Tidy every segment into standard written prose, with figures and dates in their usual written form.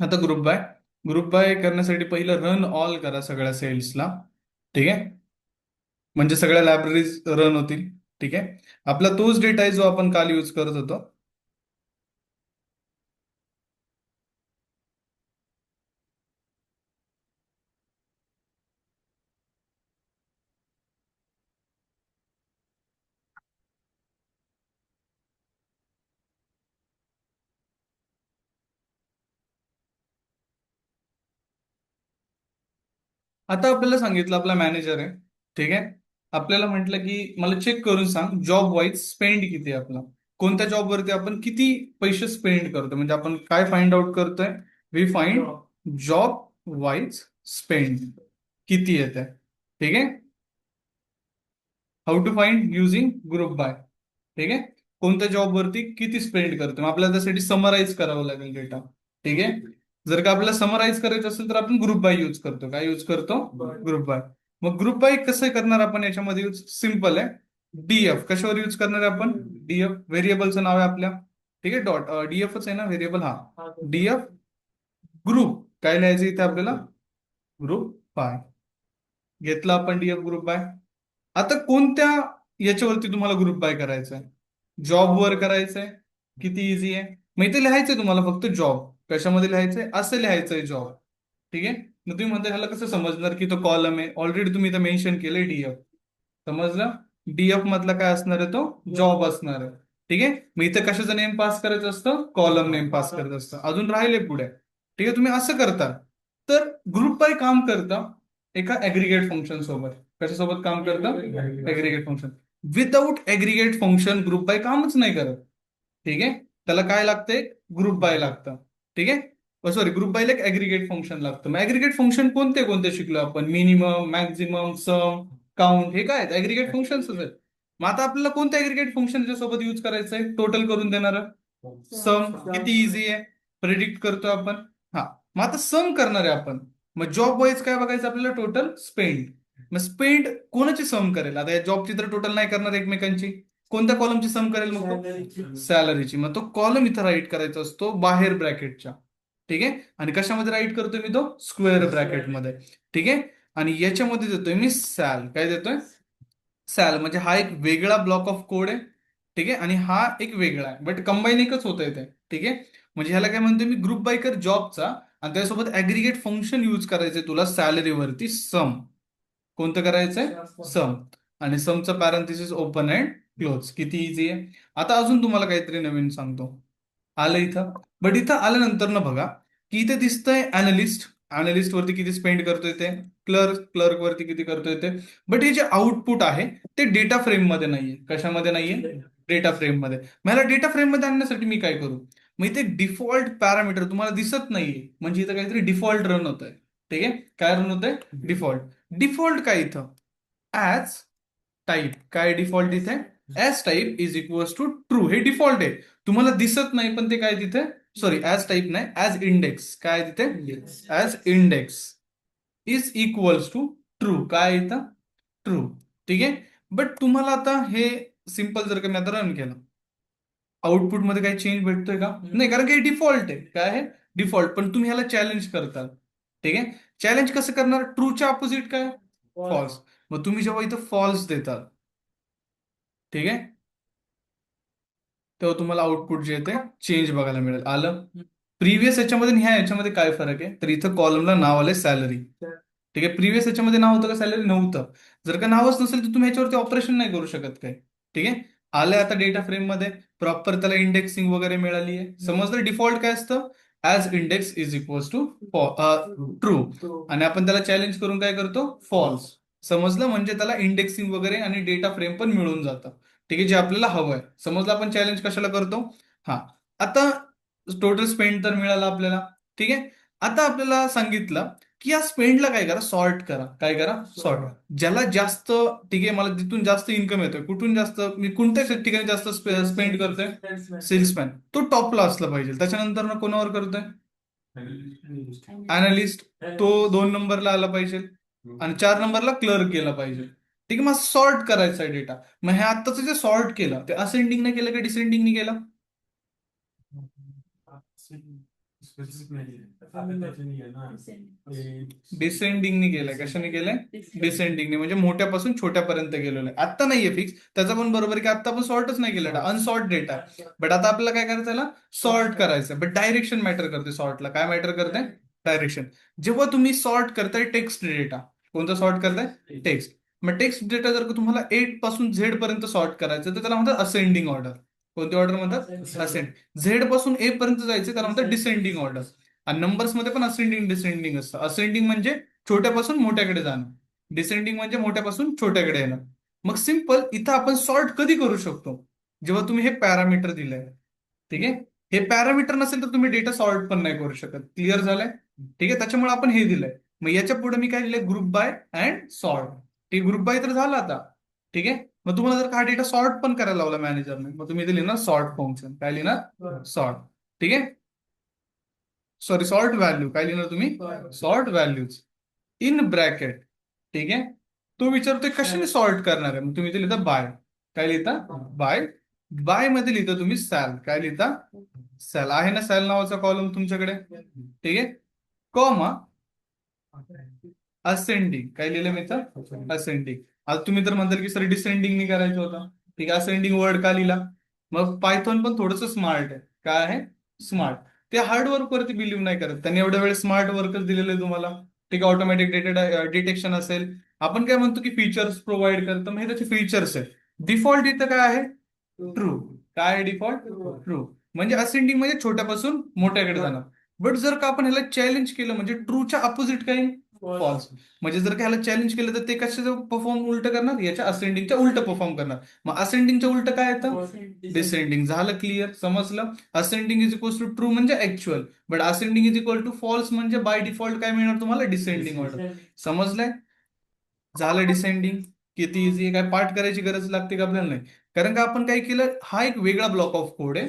आता group by करण्यासाठी पहिलं रन ऑल करा सगळ्या सेल्सला. ठीक आहे, म्हणजे सगळ्या लायब्ररीज रन होतील. ठीक आहे, आपला तोच डेटा आहे जो आपण काल यूज करत होतो. आता आपल्याला सांगितलं आपला मॅनेजर आहे. ठीक आहे, आपल्याला म्हटलं की मला चेक करून सांग जॉब वाईज स्पेंड किती आहे आपला, कोणत्या जॉबवरती आपण किती पैसे स्पेंड करतो. म्हणजे आपण काय फाइंड आउट करतोय, we find job wise spend किती येत आहे. ठीक आहे, how to find using group by. ठीक आहे, कोणत्या जॉबवरती किती स्पेंड करतो, मग आपल्याला त्यासाठी समराईज करावं लागेल डेटा. ठीक आहे, जर का आपल्याला समराईज करायचं असेल तर आपण ग्रुप बाय यूज करतो. काय यूज करतो? Group by. मग ग्रुप बाय कसं करणार आपण याच्यामध्ये यूज सिम्पल आहे. डीएफ कशावर यूज करणार आहे आपण? डीएफ व्हेरिएबलचं नाव आहे आपल्या. ठीक आहे, डॉट डीएफच आहे ना व्हेरिएबल, हा. डीएफ ग्रुप काय लिहायचं इथे आपल्याला? Group by. घेतला आपण डीएफ ग्रुप बाय. आता कोणत्या याच्यावरती तुम्हाला ग्रुप बाय करायचा आहे? जॉबवर करायचंय. किती इझी आहे, मग इथे लिहायचंय तुम्हाला फक्त जॉब. कशामध्ये लिहायचंय? असं लिहायचंय जॉब. ठीक आहे, मग तुम्ही म्हणता ह्याला कसं समजणार की तो कॉलम आहे? ऑलरेडी तुम्ही इथं मेन्शन केलंय डीएफ. समजलं? डीएफ मधला काय असणार आहे? तो जॉब असणार आहे. ठीक आहे, मग इथं कशाचं नेम पास करायचं असतं? कॉलम नेम पास करायचं असतं. अजून राहिले पुढे. ठीक आहे, तुम्ही असं करता. तर ग्रुप बाय काम करता एका ऍग्रीगेट फंक्शन सोबत. कशासोबत काम करतं? Aggregate function. Without aggregate function group by कामच नाही करत. ठीक आहे, त्याला काय लागतंय? ग्रुप बाय लागतं. ठीक आहे, सॉरी, ग्रुप बायला एक ऍग्रीगेट फंक्शन लागतं. मग ऍग्रीगेट फंक्शन कोणते कोणते शिकलो आपण? मिनिमम, मॅक्झिमम, सम, काउंट, हे काय ऍग्रीगेट फंक्शन्स आहेत. मग आता आपल्याला कोणतं ऍग्रीगेट फंक्शन सोबत युज करायचं आहे? टोटल करून देणार. सम किती इझी आहे, प्रेडिक्ट करतो आपण. हा, मग आता सम करणार आहे आपण. मग जॉब वाईज काय बघायचं आपल्याला? Total spend. मग स्पेंड कोणाची सम करेल? आता या जॉबची तर टोटल नाही करणार एकमेकांची. कोणत्या कॉलमची सम करेल मग तो? सॅलरीची. मग तो कॉलम इथं राईट करायचा असतो बाहेर ब्रॅकेटच्या. ठीक आहे, आणि कशामध्ये राईट करतोय मी तो? स्क्वेअर ब्रॅकेटमध्ये. ठीक आहे, आणि याच्यामध्ये देतोय मी सॅल. काय देतोय? सॅल. म्हणजे हा एक वेगळा ब्लॉक ऑफ कोड आहे. ठीक आहे, आणि हा एक वेगळा आहे, बट कंबाईन एकच होत आहे ते. ठीक आहे, म्हणजे ह्याला काय म्हणतोय मी? ग्रुप बाय कर जॉबचा, आणि त्यासोबत ऍग्रीगेट फंक्शन यूज करायचंय तुला सॅलरीवरती सम. कोणतं करायचंय? सम. आणि समचं पॅरेंथेसिस ओपन अँड क्लोज. किती इझी आहे. आता अजून तुम्हाला काहीतरी नवीन सांगतो. आलं इथं. बट इथं आल्यानंतर ना बघा की इथे दिसतंय अनालिस्ट. अनालिस्ट वरती किती स्पेंड करतोय ते. क्लर्क वरती किती करतोय ते. बट हे जे आउटपुट आहे ते डेटा फ्रेम मध्ये नाहीये. कशामध्ये नाहीये? डेटा फ्रेम मध्ये. मला डेटा फ्रेम मध्ये आणण्यासाठी मी काय करू? मग इथे डिफॉल्ट पॅरामीटर तुम्हाला दिसत नाहीये, म्हणजे इथं काहीतरी डिफॉल्ट रन होत आहे. ठीक आहे, काय रन होत आहे? डिफॉल्ट. डिफॉल्ट काय इथं? As type. काय डिफॉल्ट इथे? As type is equals to true. हे डिफॉल्ट आहे, तुम्हाला दिसत नाही, पण ते काय तिथे? सॉरी, ऍज टाईप नाही, ऍज इंडेक्स. काय तिथे? As index is equals to true. काय इथं? ट्रू. ठीक आहे, बट तुम्हाला आता हे सिंपल जर का मी आता रन केलं, आउटपुट मध्ये काही चेंज भेटतोय का? नाही, कारण की डिफॉल्ट आहे. काय आहे? डिफॉल्ट. पण तुम्ही ह्याला चॅलेंज करता. ठीक आहे, चॅलेंज कसं करणार? ट्रूच्या अपोजिट काय? फॉल्स. मग तुम्ही जेव्हा इथं फॉल्स देतात, ठीक आहे, तेव्हा तुम्हाला आउटपुट जे आहे ते चेंज बघायला मिळेल. आलं? प्रिव्हियस याच्यामध्ये आणि ह्या याच्यामध्ये काय फरक आहे? तर इथं कॉलमला नाव आलंय सॅलरी. ठीक आहे, प्रिव्हियस याच्यामध्ये नाव होतं का सॅलरी? नव्हतं. जर का नावच नसेल तर तुम्ही याच्यावरती ऑपरेशन नाही करू शकत काय. ठीक आहे, आलंय आता डेटा फ्रेम मध्ये प्रॉपर, त्याला इंडेक्सिंग वगैरे मिळाली आहे. समजलं डिफॉल्ट काय असतं? As index is equals to true. आणि आपण त्याला चॅलेंज करून काय करतो? फॉल्स. समजलं? म्हणजे त्याला इंडेक्सिंग वगैरे आणि डेटा फ्रेम पण मिळून जातं. ठीक आहे, जे आपल्याला हवं आहे. समजलं आपण चॅलेंज कशाला करतो? हा. आता टोटल स्पेंड तर मिळाला आपल्याला. ठीक आहे, आता आपल्याला सांगितलं की या स्पेंडला काय करा? सॉर्ट करा. काय करा? सॉर्ट. ज्याला जास्त, ठीक आहे, मला तिथून जास्त इन्कम येतोय, कुठून जास्त, मी कोणत्या ठिकाणी जास्त स्पेंड करतोय? सेल्समॅन. तो टॉपला असला पाहिजे. त्याच्यानंतर ना कोणावर करतोय? अनालिस्ट. तो 2 नंबरला आला पाहिजे. आणि 4 नंबरला क्लर्क गेला पाहिजे. ठीक आहे, मग सॉर्ट करायचा आहे डेटा. मग हे आत्ताचं जे सॉर्ट केलं ते असेंडिंगने केलं का डिसेंडिंगने केलं? स्पेसिफिक नाही आहे त्याच्याने आहे ना ते डिसेंडिंगनी केलंय. कशाने केलंय? डिसेंडिंगने, म्हणजे मोठ्यापासून छोट्यापर्यंत गेलेलं आहे. आता नाहीये फिक्स, त्याचा पण बरोबर आहे की आता आपण सॉर्टच नाही केलं, अनसॉर्ट डेटा. बट आता आपल्याला काय करायचं, त्याला सॉर्ट करायचं. बट डायरेक्शन मॅटर करते सॉर्टला. काय मॅटर करते? डायरेक्शन. जेव्हा तुम्ही सॉर्ट करताय टेक्स्ट डेटा, कोणता सॉर्ट करताय? टेक्स्ट. मग टेक्स्ट डेटा जर का तुम्हाला 8 पासून झेड पर्यंत सॉर्ट करायचं तर त्याला म्हणतात असेंडिंग ऑर्डर. कोणती ऑर्डर म्हणतात? असेंड. झेड पासून ए पर्यंत जायचं त्याला म्हणतात डिसेंडिंग ऑर्डर. आणि नंबर्स मध्ये पण असेंडिंग डिसेंडिंग असतं. असेंडिंग म्हणजे छोट्यापासून मोठ्याकडे जाणं, डिसेंडिंग म्हणजे मोठ्यापासून छोट्याकडे येणं. मग सिंपल इथं आपण सॉर्ट कधी करू शकतो? जेव्हा तुम्ही हे पॅरामीटर दिलंय. ठीक आहे. हे पॅरामीटर नसेल तर तुम्ही डेटा सॉर्ट पण नाही करू शकत. क्लिअर झालंय? ठीक आहे. त्याच्यामुळे आपण हे दिलंय. मग याच्या पुढे मी काय लिहिलंय? Group by and sort. ठीक, ग्रुप बाय तर झाला आता. ठीक आहे. मग तुम्हाला जर का हा डेटा सॉर्ट पण करायला लावला मॅनेजरने, मग तुम्ही इथे लिहिणार सॉर्ट फंक्शन. काय लिहिणार? सॉर्ट. ठीक आहे. Sorry, sort value. काय लिहिणार तुम्ही? Sort values in bracket. ठीक आहे. तो विचारतोय कशाने सॉर्ट करणार आहे, मग तुम्ही इथे लिहिता बाय. काय लिहिता? बाय. बाय मध्ये लिहिता तुम्ही सॅल. काय लिहिता? सॅल. आहे ना सॅल नावाचा कॉलम तुमच्याकडे? ठीक आहे. Comma ascending. काय लिहिलं मी तर? असेंडिंग. आता तुम्ही तर म्हणताल की सर डिसेंडिंग करायचं होतं. ठीक आहे. असेंडिंग वर्ड का लिहिला? मग पायथॉन पण थोडंसं स्मार्ट आहे. काय आहे? स्मार्ट. ते हार्ड वर्क वरती बिलीव्ह नाही करत. त्यांनी एवढ्या वेळ स्मार्ट वर्कच दिलेलं आहे तुम्हाला. ठीक आहे. ऑटोमॅटिक डेटा डिटेक्शन असेल. आपण काय म्हणतो की फीचर्स प्रोव्हाइड करतं, मग हे त्याचे फीचर्स आहे. डिफॉल्ट इथं काय आहे? ट्रू. काय आहे डिफॉल्ट? ट्रू. म्हणजे असेंडिंग म्हणजे छोट्यापासून मोठ्याकडे जाणार. बट जर का आपण ह्याला चॅलेंज केलं म्हणजे ट्रूच्या अपोजिट काही फॉल्स. म्हणजे जर का ह्याला चॅलेंज केलं तर ते कशाचं परफॉर्म उलट करणार? याच्या असेंडिंगच्या उलट परफॉर्म करणार. मग असेंडिंगच्या उलट काय येतं? डिसेंडिंग. झालं क्लिअर? समजलं? Ascending is equal to true म्हणजे actual, but ascending is equal to false म्हणजे बाय डिफॉल्ट काय मिळणार तुम्हाला? Descending order. समजलंय? झालं डिसेंडिंग. किती इझी आहे. काय पाठ करायची गरज लागते का? आपल्याला नाही. कारण का आपण काय केलं, हा एक वेगळा ब्लॉक ऑफ कोड आहे.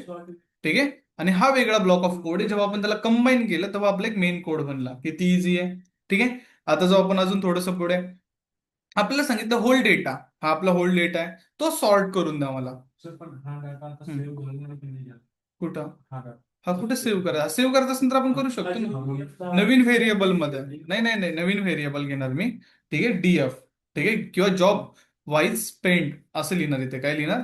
ठीक आहे. आणि हा वेगळा ब्लॉक ऑफ कोड आहे. जेव्हा आपण त्याला कंबाईन केलं तेव्हा आपला एक मेन कोड बनला. किती इझी आहे. ठीक आहे. आता जो आपण अजून थोडंसं पुढे, आपल्याला सांगितलं होल डेटा. हा आपला होल डेटा आहे, तो सॉर्ट करून द्या मला. सर पण हा डाटा आता हम्म. सेव्ह झाला की नाही यात? कुठं? हा डाटा हा कुठे सेव्ह करा? सेव्ह करत असेल तर आपण करू शकतो ना, नवीन व्हेरिएबल मध्ये. नाही नाही नाही, नवीन व्हेरिएबल घेणार मी. ठीक आहे. डीएफ. ठीक आहे. किंवा जॉब वाईज स्पेंड असं लिहिणार. इथे काय लिहिणार?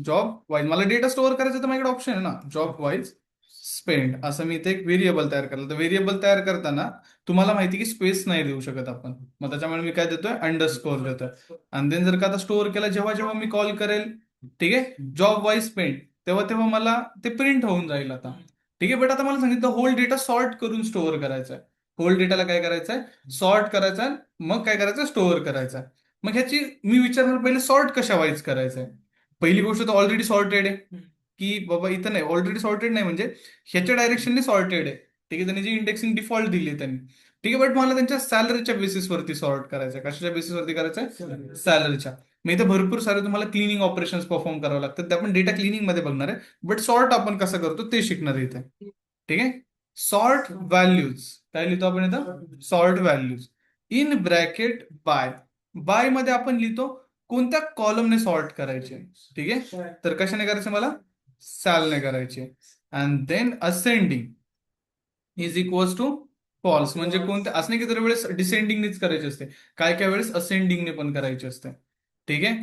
Job wise. मला डेटा स्टोअर करायचं तर माझ्याकडे ऑप्शन आहे ना, जॉब वाईज स्पेंड. असं मी इथे एक व्हेरिएबल तयार करलं. तर व्हेरिएबल तयार करताना तुम्हाला माहिती की स्पेस नाही देऊ शकत आपण. मग त्याच्यामुळे मी काय देतोय? अंडरस्कोर देतोय. आणि देन जर का आता स्टोअर केला, जेव्हा जेव्हा मी कॉल करेल, ठीक आहे, जॉब वाईज स्पेंड, तेव्हा तेव्हा मला ते प्रिंट होऊन जाईल आता. ठीक आहे. बट आता मला सांगितलं होल डेटा सॉर्ट करून स्टोअर करायचा आहे. होल डेटाला काय करायचं आहे? सॉर्ट करायचा आहे. मग काय करायचं? स्टोअर करायचा आहे. मग ह्याची मी विचारणार पहिले सॉर्ट कशा वाईज करायचं आहे. पहिली गोष्ट तर ऑलरेडी सॉर्टेड आहे, की बाबा इथं नाही. ऑलरेडी सॉर्टेड नाही म्हणजे ह्याच्या डायरेक्शनने सॉर्टेड आहे. ठीक आहे. त्यांनी जी इंडेक्सिंग डिफॉल्ट दिली आहे त्यांनी. ठीक आहे. बट मला त्यांच्या सॅलरीच्या बेसिसवरती सॉर्ट करायचं आहे. कशाच्या बेसिसवरती करायचं आहे? सॅलरीच्या. मग इथे भरपूर सारे तुम्हाला क्लिनिंग ऑपरेशन्स परफॉर्म करावं लागतात. ते आपण डेटा क्लिनिंग मध्ये बघणार आहे. बट सॉर्ट आपण कसं करतो ते शिकणार आहे इथे. ठीक आहे. Sort values. काय लिहितो आपण इथं? Sort values in bracket by. By मध्ये आपण लिहितो कोणत्या कॉलमने सॉर्ट करायचे. ठीक आहे. तर कशाने करायचे मला? सॅलने करायचे. And then ascending is equals to false. म्हणजे कोणत्या, असं नाही की दर वेळेस डिसेंडिंगनेच करायचे असते, काय काय वेळेस असेंडिंगने पण करायचे असते. ठीक आहे.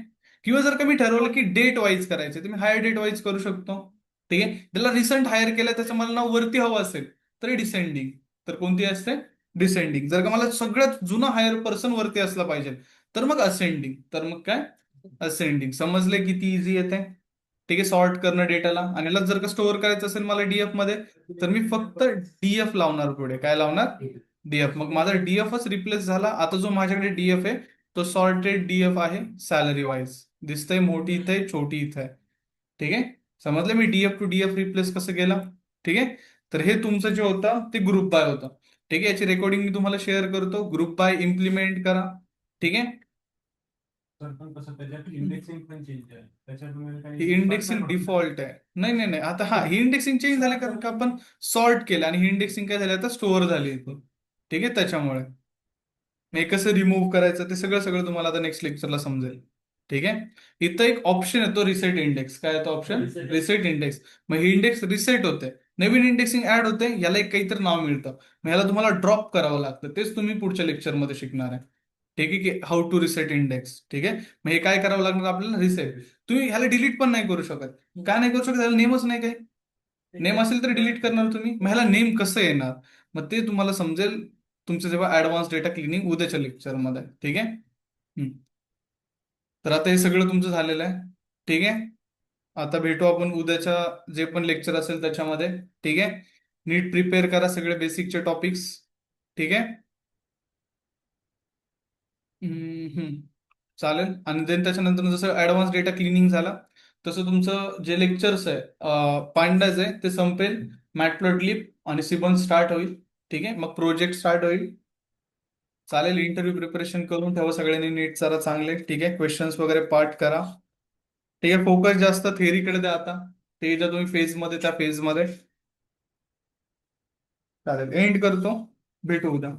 किंवा जर का मी ठरवलं की डेट वाईज करायचे, तर मी हायर डेट वाईज करू शकतो. ठीक आहे. त्याला रिसेंट हायर केलं, त्याचं मला नाव वरती हवं असेल तर डिसेंडिंग. तर कोणती असते? डिसेंडिंग. जर का मला सगळ्यात जुना हायर पर्सन वरती असला पाहिजे तर मग असेंडिंग. तर मग काय? असेंडिंग. समजले किती इझी येते? ठीक आहे. सॉर्ट करणं डेटाला. आणि याला जर का स्टोअर करायचं असेल मला डीएफ मध्ये, तर मी फक्त डीएफ लावणार पुढे. काय लावणार? डीएफ. मग माझा डीएफच रिप्लेस झाला. आता जो माझ्याकडे डीएफ आहे तो सॉर्टेड डीएफ आहे सॅलरी वाईज. दिसतंय? मोठी इथे आहे, छोटी इथे आहे. ठीक आहे. समजलं मी डीएफ टू डीएफ रिप्लेस कसं केलं? ठीक आहे. तर हे तुमचं जे होतं ते ग्रुप बाय होतं. ठीक आहे. याची रेकॉर्डिंग मी तुम्हाला शेअर करतो. ग्रुप बाय इम्प्लिमेंट करा. ठीक आहे. सर पण कसं त्याच्यात इंडेक्सिंग पण चेंज आहे, त्याच्यामुळे ही काही फरक नाही इंडेक्सिंग पडत ना? डिफॉल्ट आहे. नाही नाही नाही. आता हा ही इंडेक्सिंग चेंज झाली कारण का आपण सॉर्ट केलं, आणि ही इंडेक्सिंग काय झाली आता स्टोअर झाली इथे. ठीक आहे. त्याच्यामुळे हे कसं रिमूव्ह करायचं ते सगळं सगळं तुम्हाला आता नेक्स्ट लेक्चरला समजेल. ठीक आहे. इथं एक ऑप्शन येतो रिसेट इंडेक्स. काय येतो ऑप्शन? Reset index. मग ही इंडेक्स रिसेट होते. नवीन इंडेक्सिंग ऍड होते, याला एक काहीतरी नाव मिळतं. मग याला तुम्हाला ड्रॉप करावं लागतं. तेच तुम्ही पुढच्या लेक्चरमध्ये शिकणार आहे. ठीक आहे की हाऊ टू रिसेट इंडेक्स. ठीक आहे. मग हे काय करावं लागणार आपल्याला, रिसेट. तुम्ही ह्याला डिलीट पण नाही करू शकत. काय नाही करू शकत, ह्याला नेमच नाही काही. नेम असेल तर डिलीट करणार तुम्ही, मग ह्याला नेम कसं येणार, मग ते तुम्हाला समजेल तुमचं जेव्हा ऍडव्हान्स डेटा क्लिनिंग उद्याच्या लेक्चरमध्ये. ठीक आहे. हम्म. तर आता हे सगळं तुमचं झालेलं आहे. ठीक आहे. आता भेटू आपण उद्याच्या जे पण लेक्चर असेल त्याच्यामध्ये. ठीक आहे. नीट प्रिपेअर करा सगळे बेसिकचे टॉपिक्स. ठीक आहे. हम्म. चालेल. आणि देन त्याच्यानंतर जसं ऍडव्हान्स डेटा क्लिनिंग झाला, तसं तुमचं जे लेक्चर्स आहे पांडाज आहे ते संपेल. मॅटप्लॉटलिब आणि सिबन स्टार्ट होईल. ठीक आहे. मग प्रोजेक्ट स्टार्ट होईल. चालेल. इंटरव्ह्यू प्रिपरेशन करून ठेवा सगळ्यांनी नीट जरा चांगले. ठीक आहे. क्वेश्चन्स वगैरे पाठ करा. ठीक आहे. फोकस जास्त थेअरीकडे द्या आता. ते ज्या तुम्ही फेजमध्ये त्या फेजमध्ये. चालेल. एंड करतो. भेटू उद्या.